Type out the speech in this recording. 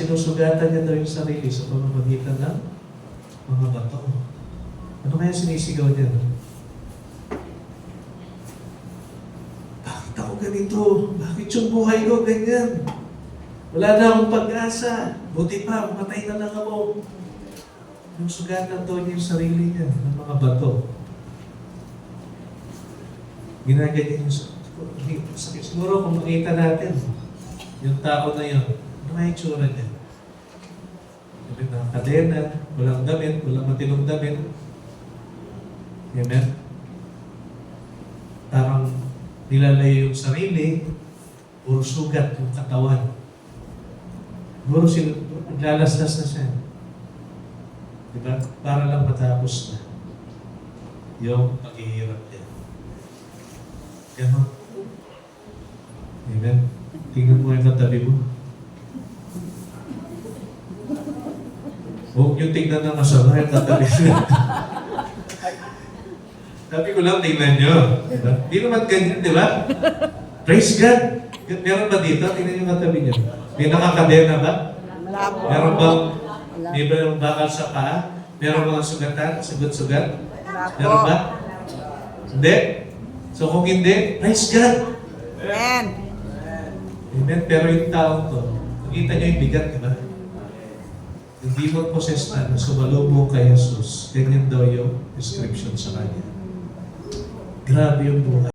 sinusugatan niya daw yung sarili sa pamamagitan ng mga bato. Ano kaya sinisigaw niya? Bakit ako ganito? Bakit yung buhay ko ganyan? Wala na akong pag-asa. Buti pa, matay na lang ako. Yung sugatan daw niya yung sarili niya ng mga bato. Ginaganyan yung siguro kung makita natin yung tao na yun, ano nga yung tsura niya? Yung nakakadena, walang damit, walang matinong damit. Amen? Parang nilalayo yung sarili, puro sugat yung katawan. Siguro naglalaslas na siya. Diba? Para lang matapos na yung paghihirap niya. Ganon. Amen. Tingnan mo yung katabi mo. Huwag yung tingnan ng masama yung katabi mo. Sabi ko lang, tingnan nyo. Diba? Di naman ganyan, di ba? Praise God! Meron ba dito? Tingnan yung katabi nyo. May nakakadena ba? Meron bang may bakal sa paa? Meron mga sugatan? Sugat-sugat? Meron ba? Hindi? So kung hindi, praise God! Amen. Amen. Pero yung tao to, nakita niyo yung bigat, di ba? Yung demon possessed na sumalubong kay Jesus, ganyan daw yung description sa kanya. Grabe yung buhay.